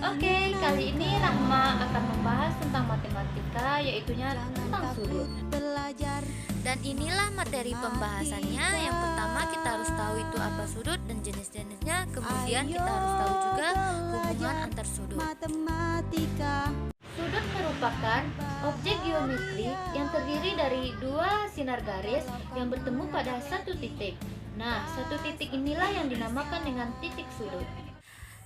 Oke, kali ini Rahma akan membahas tentang matematika, yaitunya tentang sudut. Dan inilah materi pembahasannya. Yang pertama kita harus tahu itu apa sudut dan jenis-jenisnya. Kemudian kita harus tahu juga hubungan antar sudut. Sudut merupakan objek geometri yang terdiri dari dua sinar garis yang bertemu pada satu titik. Nah, satu titik inilah yang dinamakan dengan titik sudut.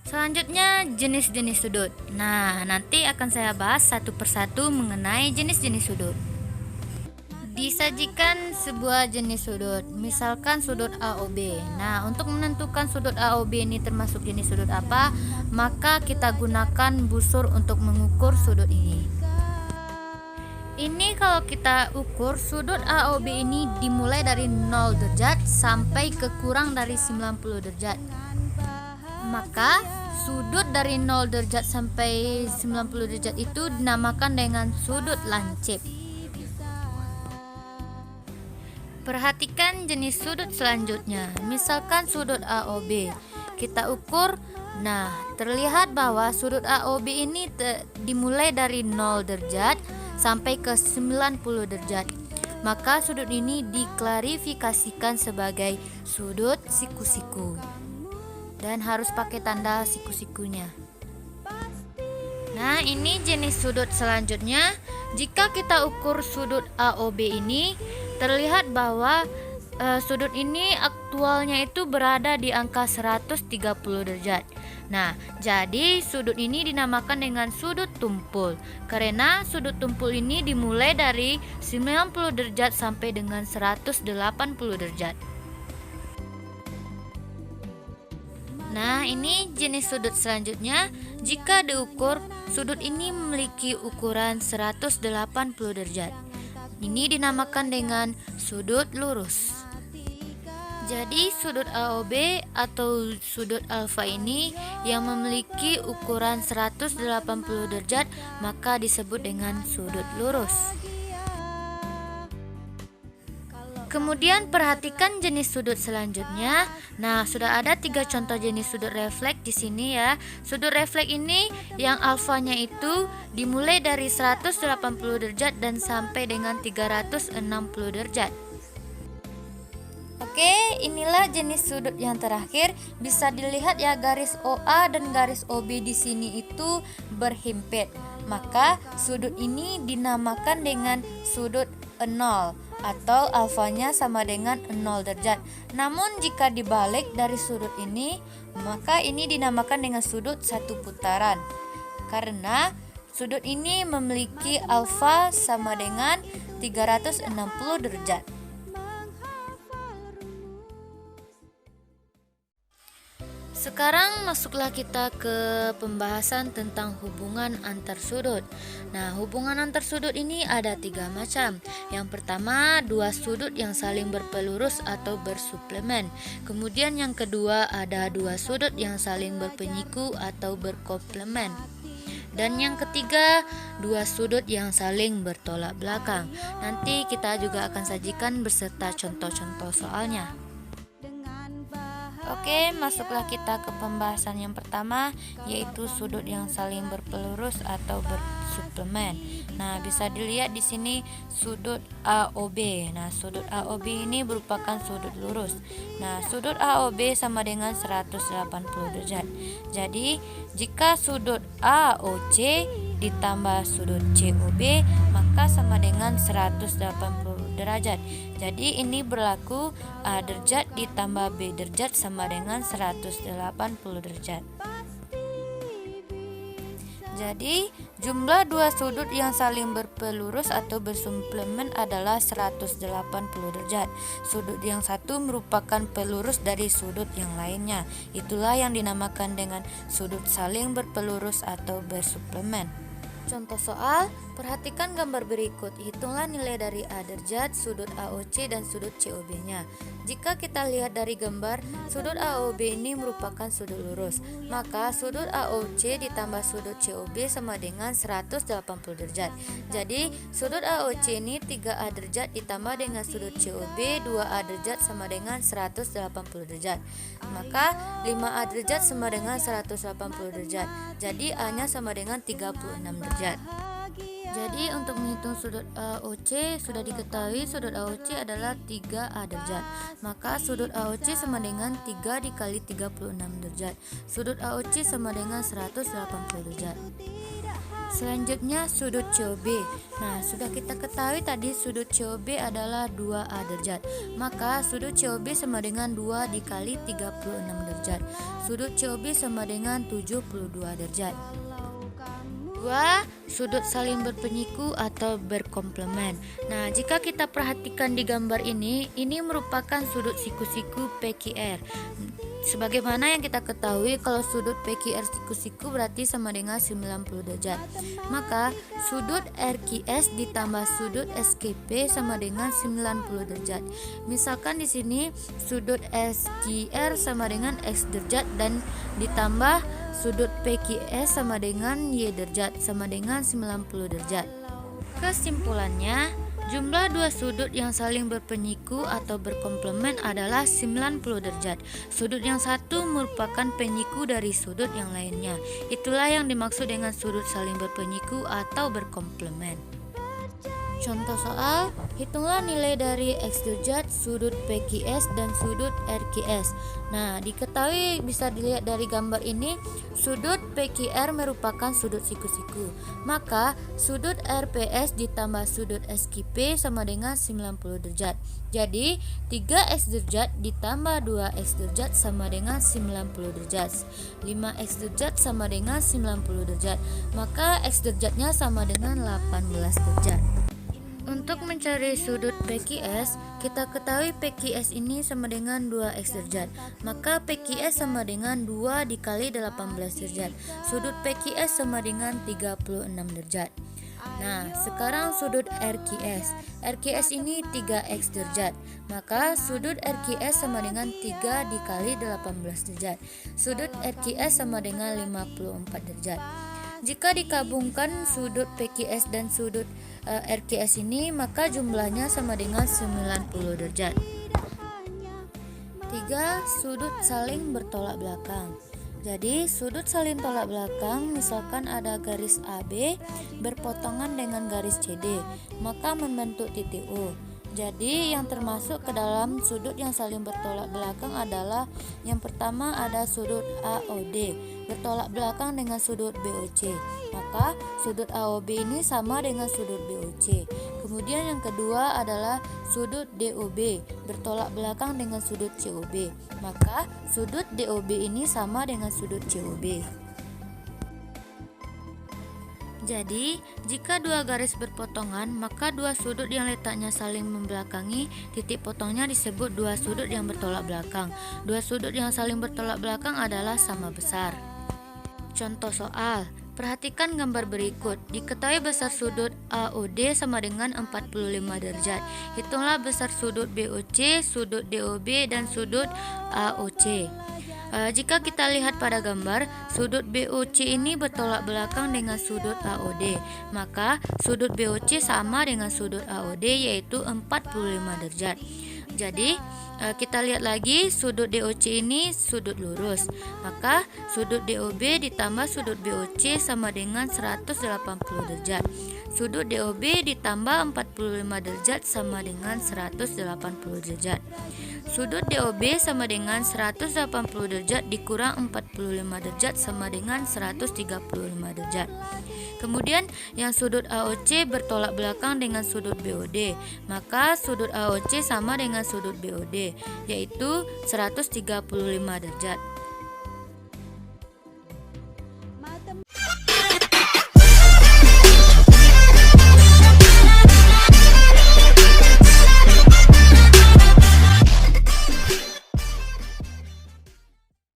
Selanjutnya jenis-jenis sudut. Nah, nanti akan saya bahas satu persatu mengenai jenis-jenis sudut. Disajikan sebuah jenis sudut, misalkan sudut AOB. Nah, untuk menentukan sudut AOB ini termasuk jenis sudut apa, maka kita gunakan busur untuk mengukur sudut ini. Ini kalau kita ukur sudut AOB ini dimulai dari 0 derajat sampai ke kurang dari 90 derajat. Maka sudut dari 0 derajat sampai 90 derajat itu dinamakan dengan sudut lancip. Perhatikan jenis sudut selanjutnya. Misalkan sudut AOB. Kita ukur. Nah, terlihat bahwa sudut AOB ini dimulai dari 0 derajat sampai ke 90 derajat. Maka sudut ini diklarifikasikan sebagai sudut siku-siku. Dan harus pakai tanda siku-sikunya. Nah, ini jenis sudut selanjutnya. Jika kita ukur sudut AOB ini, terlihat bahwa sudut ini aktualnya itu berada di angka 130 derajat. Nah, jadi sudut ini dinamakan dengan sudut tumpul karena sudut tumpul ini dimulai dari 90 derajat sampai dengan 180 derajat. Nah, ini jenis sudut selanjutnya. Jika diukur, sudut ini memiliki ukuran 180 derajat. Ini dinamakan dengan sudut lurus. Jadi sudut AOB atau sudut alfa ini yang memiliki ukuran 180 derajat maka disebut dengan sudut lurus. Kemudian perhatikan jenis sudut selanjutnya. Nah, sudah ada 3 contoh jenis sudut refleks di sini ya. Sudut refleks ini yang alfanya itu dimulai dari 180 derajat dan sampai dengan 360 derajat. Oke, inilah jenis sudut yang terakhir. Bisa dilihat ya, garis OA dan garis OB di sini itu berhimpit. Maka sudut ini dinamakan dengan sudut 0 atau alfanya sama dengan 0 derajat. Namun jika dibalik dari sudut ini, maka ini dinamakan dengan sudut satu putaran. Karena sudut ini memiliki alfa sama dengan 360 derajat. Sekarang masuklah kita ke pembahasan tentang hubungan antar sudut. Nah, hubungan antar sudut ini ada 3 macam. Yang pertama, 2 sudut yang saling berpelurus atau bersuplemen. Kemudian yang kedua, ada 2 sudut yang saling berpenyiku atau berkomplemen. Dan yang ketiga, 2 sudut yang saling bertolak belakang. Nanti kita juga akan sajikan beserta contoh-contoh soalnya. Oke, masuklah kita ke pembahasan yang pertama, yaitu sudut yang saling berpelurus atau bersuplemen. Nah, bisa dilihat di sini sudut AOB. Nah, sudut AOB ini merupakan sudut lurus. Nah, sudut AOB sama dengan 180 derajat. Jadi, jika sudut AOC ditambah sudut COB, maka sama dengan 180 derajat. Jadi ini berlaku A derajat ditambah B derajat sama dengan 180 derajat. Jadi jumlah 2 sudut yang saling berpelurus atau bersuplemen adalah 180 derajat. Sudut yang satu merupakan pelurus dari sudut yang lainnya. Itulah yang dinamakan dengan sudut saling berpelurus atau bersuplemen. Contoh soal, perhatikan gambar berikut. Hitunglah nilai dari A derajat, sudut AOC dan sudut COB-nya. Jika kita lihat dari gambar, sudut AOB ini merupakan sudut lurus. Maka sudut AOC ditambah sudut COB sama dengan 180 derajat. Jadi, sudut AOC ini 3A derajat ditambah dengan sudut COB 2A derajat sama dengan 180 derajat. Maka 5A derajat sama dengan 180 derajat. Jadi A-nya sama dengan 36 derajat. Jadi untuk menghitung sudut AOC sudah diketahui sudut AOC adalah 3A derajat. Maka sudut AOC sama dengan 3 dikali 36 derajat. Sudut AOC sama dengan 180 derajat. Selanjutnya sudut COB. Nah, sudah kita ketahui tadi sudut COB adalah 2A derajat. Maka sudut COB sama dengan 2 dikali 36 derajat. Sudut COB sama dengan 72 derajat. 2. Sudut saling berpenyiku atau berkomplement. Nah, jika kita perhatikan di gambar ini merupakan sudut siku-siku PQR. Sebagaimana yang kita ketahui kalau sudut PQR siku-siku berarti sama dengan 90 derajat. Maka sudut RQS ditambah sudut SQP sama dengan 90 derajat. Misalkan di sini sudut SQR sama dengan X derajat dan ditambah sudut PQS sama dengan Y derajat sama dengan 90 derajat. Kesimpulannya, jumlah dua sudut yang saling berpenyiku atau berkomplement adalah 90 derajat. Sudut yang satu merupakan penyiku dari sudut yang lainnya. Itulah yang dimaksud dengan sudut saling berpenyiku atau berkomplement. Contoh soal, hitunglah nilai dari X derajat, sudut PQS dan sudut RQS. Nah, diketahui bisa dilihat dari gambar ini, sudut PQR merupakan sudut siku-siku. Maka sudut RPS ditambah sudut SQP sama dengan 90 derajat. Jadi 3X derajat ditambah 2X derajat sama dengan 90 derajat. 5X derajat sama dengan 90 derajat. Maka X derajatnya sama dengan 18 derajat. Untuk mencari sudut PQS, kita ketahui PQS ini sama dengan 2X derajat. Maka PQS sama dengan 2 dikali 18 derajat. Sudut PQS sama dengan 36 derajat. Nah, sekarang sudut RQS. RQS ini 3X derajat. Maka sudut RQS sama dengan 3 dikali 18 derajat. Sudut RQS sama dengan 54 derajat. Jika digabungkan sudut PQS dan sudut RQS ini, maka jumlahnya sama dengan 90 derajat. 3. Sudut saling bertolak belakang. Jadi sudut saling tolak belakang, misalkan ada garis AB berpotongan dengan garis CD, maka membentuk titik O. Jadi yang termasuk ke dalam sudut yang saling bertolak belakang adalah yang pertama ada sudut AOD bertolak belakang dengan sudut BOC. Maka sudut AOB ini sama dengan sudut BOC. Kemudian yang kedua adalah sudut DOB bertolak belakang dengan sudut COB. Maka sudut DOB ini sama dengan sudut COB. Jadi, jika dua garis berpotongan, maka dua sudut yang letaknya saling membelakangi titik potongnya disebut dua sudut yang bertolak belakang. Dua sudut yang saling bertolak belakang adalah sama besar. Contoh soal, perhatikan gambar berikut. Diketahui besar sudut AOD sama dengan 45 derajat. Hitunglah besar sudut BOC, sudut DOB, dan sudut AOC. Jika kita lihat pada gambar, sudut BOC ini bertolak belakang dengan sudut AOD. Maka sudut BOC sama dengan sudut AOD yaitu 45 derajat. Jadi kita lihat lagi sudut DOC ini sudut lurus. Maka sudut DOB ditambah sudut BOC sama dengan 180 derajat. Sudut DOB ditambah 45 derajat sama dengan 180 derajat. Sudut DOB sama dengan 180 derajat dikurang 45 derajat sama dengan 135 derajat. Kemudian yang sudut AOC bertolak belakang dengan sudut BOD. Maka sudut AOC sama dengan sudut BOD yaitu 135 derajat.